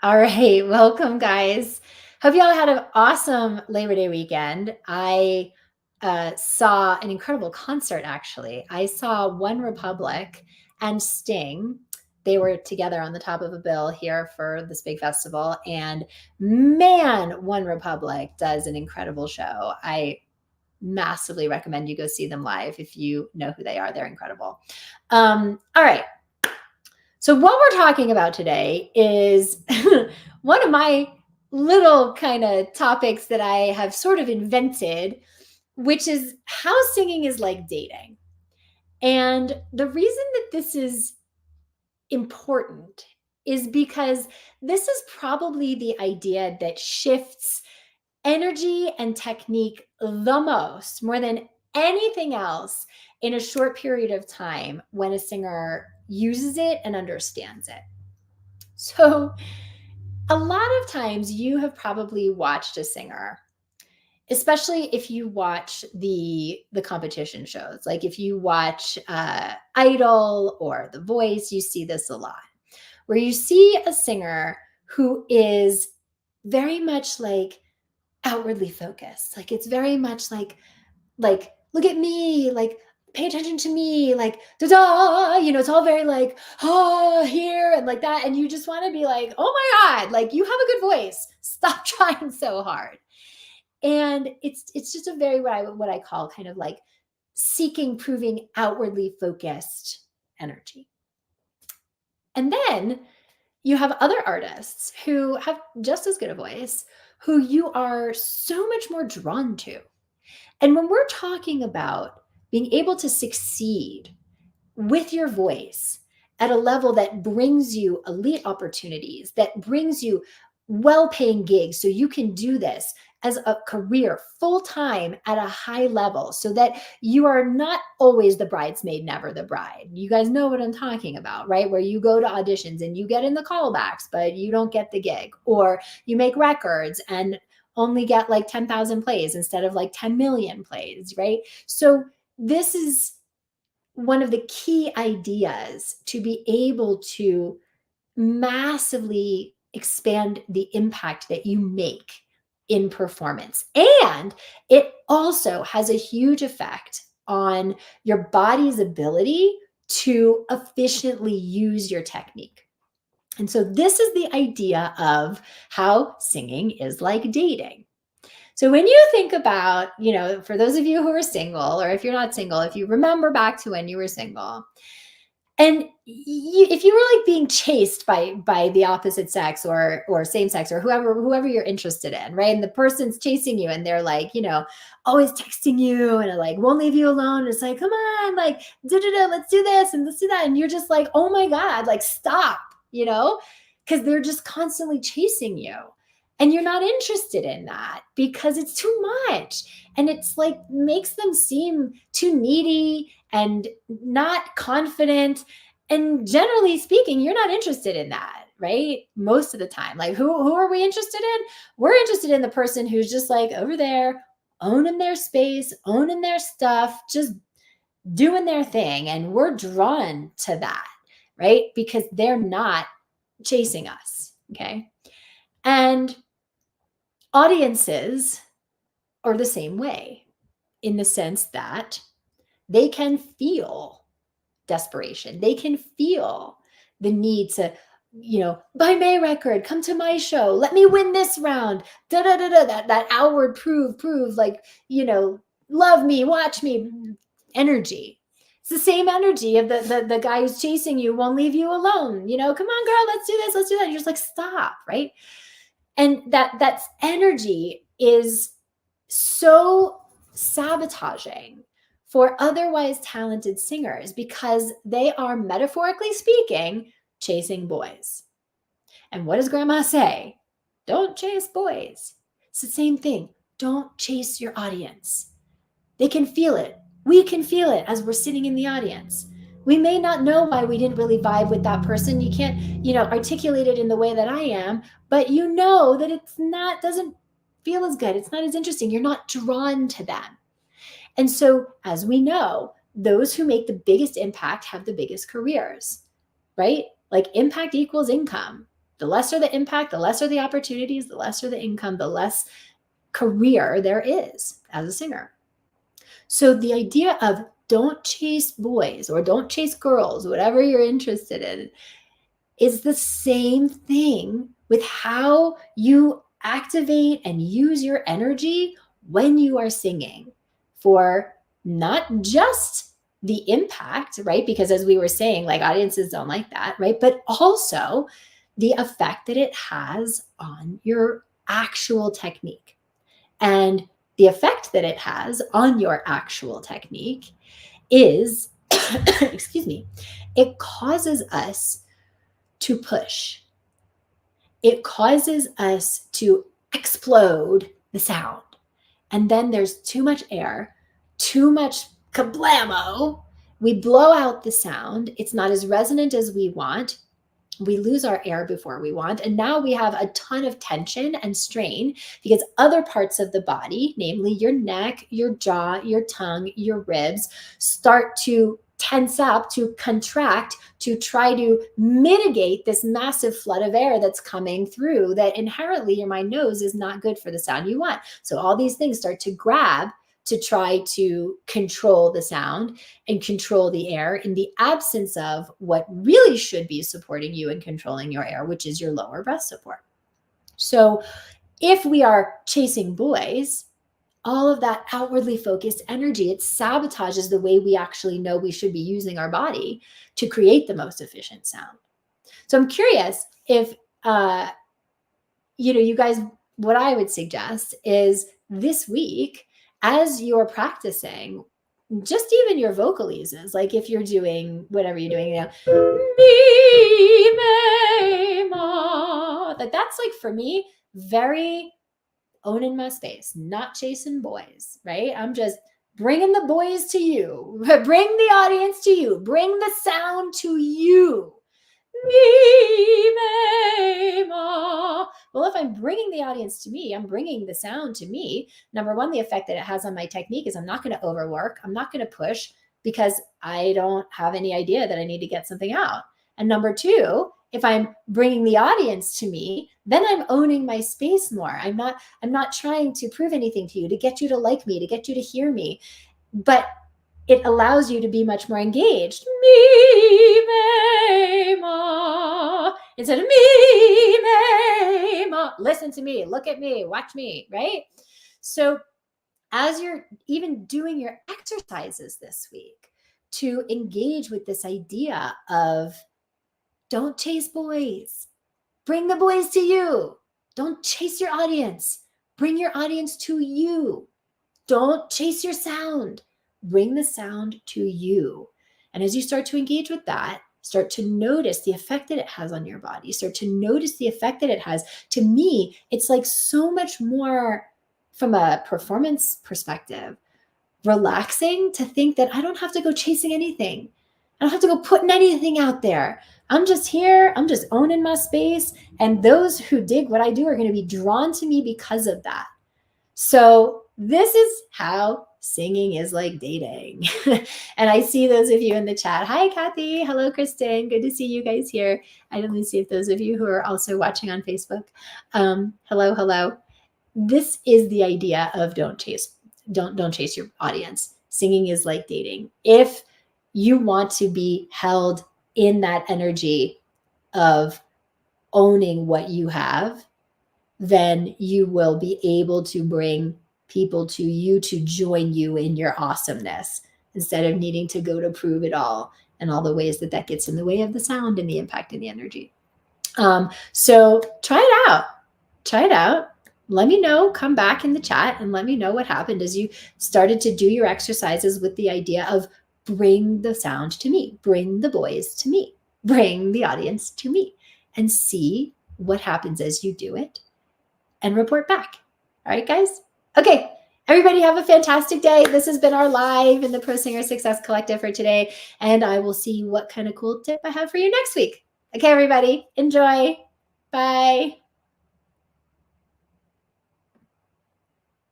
All right, welcome, guys. Hope y'all had an awesome Labor Day weekend. I saw an incredible concert, actually. I saw One Republic and Sting. They were together on the top of a bill here for this big festival. And man, One Republic does an incredible show. I massively recommend you go see them live if you know who they are. They're incredible. All right. So, what we're talking about today is one of my little kind of topics that I have sort of invented, which is how singing is like dating. And the reason that this is important is because this is probably the idea that shifts energy and technique the most, more than anything else, in a short period of time when a singer uses it and understands it. So, a lot of times you have probably watched a singer, especially if you watch the competition shows. Like if you watch Idol or The Voice, you see this a lot, where you see a singer who is very much like outwardly focused. Like it's very much like look at me, like pay attention to me, like da da, it's all very like here and like that, and you just want to be like, oh my god, like you have a good voice, stop trying so hard. And it's just a very what I call kind of like seeking, proving, outwardly focused energy. And then you have other artists who have just as good a voice, who you are so much more drawn to. And when we're talking about being able to succeed with your voice at a level that brings you elite opportunities, that brings you well paying gigs, so you can do this as a career full time at a high level, so that you are not always the bridesmaid, never the bride. You guys know what I'm talking about, right? Where you go to auditions and you get in the callbacks, but you don't get the gig, or you make records and only get like 10,000 plays instead of like 10 million plays, right? So, this is one of the key ideas to be able to massively expand the impact that you make in performance. And it also has a huge effect on your body's ability to efficiently use your technique. And so, this is the idea of how singing is like dating. So when you think about, for those of you who are single, or if you're not single, if you remember back to when you were single, and if you were like being chased by the opposite sex or same sex or whoever you're interested in, right? And the person's chasing you and they're like, always texting you and like won't leave you alone. It's like, come on, like let's do this and let's do that. And you're just like, oh my God, like stop, because they're just constantly chasing you. And you're not interested in that because it's too much. And it's like makes them seem too needy and not confident. And generally speaking, you're not interested in that, right? Most of the time. Like who are we interested in? We're interested in the person who's just like over there, owning their space, owning their stuff, just doing their thing. And we're drawn to that, right? Because they're not chasing us. Okay. And audiences are the same way, in the sense that they can feel desperation. They can feel the need to, buy my record, come to my show, let me win this round, da da da da. That outward prove, like, love me, watch me energy. It's the same energy of the guy who's chasing you, won't leave you alone. Come on, girl, let's do this, let's do that. You're just like, stop, right? And that's energy is so sabotaging for otherwise talented singers because they are, metaphorically speaking, chasing boys. And what does grandma say? Don't chase boys. It's the same thing. Don't chase your audience. They can feel it. We can feel it as we're sitting in the audience. We may not know why we didn't really vibe with that person. You can't, articulate it in the way that I am, but you know that doesn't feel as good. It's not as interesting. You're not drawn to them. And so, as we know, those who make the biggest impact have the biggest careers, right? Like impact equals income. The lesser the impact, the lesser the opportunities, the lesser the income, the less career there is as a singer. So the idea of don't chase boys or don't chase girls, whatever you're interested in, is the same thing with how you activate and use your energy when you are singing, for not just the impact, right? Because as we were saying, like, audiences don't like that, right? But also the effect that it has on your actual technique. And the effect that it has on your actual technique is, excuse me, it causes us to push. It causes us to explode the sound. And then there's too much air, too much kablamo. We blow out the sound. It's not as resonant as we want. We lose our air before we want. And now we have a ton of tension and strain because other parts of the body, namely your neck, your jaw, your tongue, your ribs, start to tense up, to contract, to try to mitigate this massive flood of air that's coming through that inherently your mind knows is not good for the sound you want. So all these things start to grab to try to control the sound and control the air in the absence of what really should be supporting you and controlling your air, which is your lower breath support. So if we are chasing boys, all of that outwardly focused energy, it sabotages the way we actually know we should be using our body to create the most efficient sound. So I'm curious if, you guys, what I would suggest is this week, as you're practicing, just even your vocalises, like if you're doing whatever you're doing, mi, me, ma, that's like, for me, very owning my space, not chasing boys, right? I'm just bringing the boys to you, bring the audience to you, bring the sound to you. Mi, me, ma. Well, if I'm bringing the audience to me, I'm bringing the sound to me. Number one, the effect that it has on my technique is I'm not going to overwork. I'm not going to push because I don't have any idea that I need to get something out. And number two, if I'm bringing the audience to me, then I'm owning my space more. I'm not trying to prove anything to you, to get you to like me, to get you to hear me. But it allows you to be much more engaged. Me, me, ma. Instead of me, me, ma. Listen to me, look at me, watch me, right? So as you're even doing your exercises this week, to engage with this idea of don't chase boys, bring the boys to you. Don't chase your audience, bring your audience to you. Don't chase your sound, bring the sound to you. And as you start to engage with that, start to notice the effect that it has on your body, start to notice the effect that it has. To me, it's like so much more, from a performance perspective, relaxing to think that I don't have to go chasing anything. I don't have to go putting anything out there. I'm just here. I'm just owning my space. And those who dig what I do are going to be drawn to me because of that. So this is how singing is like dating. And I see those of you in the chat. Hi, Kathy. Hello, Kristen. Good to see you guys here. I don't see if those of you who are also watching on Facebook. Hello. This is the idea of don't chase your audience. Singing is like dating. If you want to be held in that energy of owning what you have, then you will be able to bring people to you to join you in your awesomeness, instead of needing to go to prove it all and all the ways that gets in the way of the sound and the impact and the energy. So try it out. Let me know, come back in the chat and let me know what happened as you started to do your exercises with the idea of bring the sound to me, bring the boys to me, bring the audience to me, and see what happens as you do it and report back. All right, guys? Okay, everybody have a fantastic day. This has been our live in the Pro Singer Success Collective for today, and I will see what kind of cool tip I have for you next week. Okay, everybody, enjoy. Bye.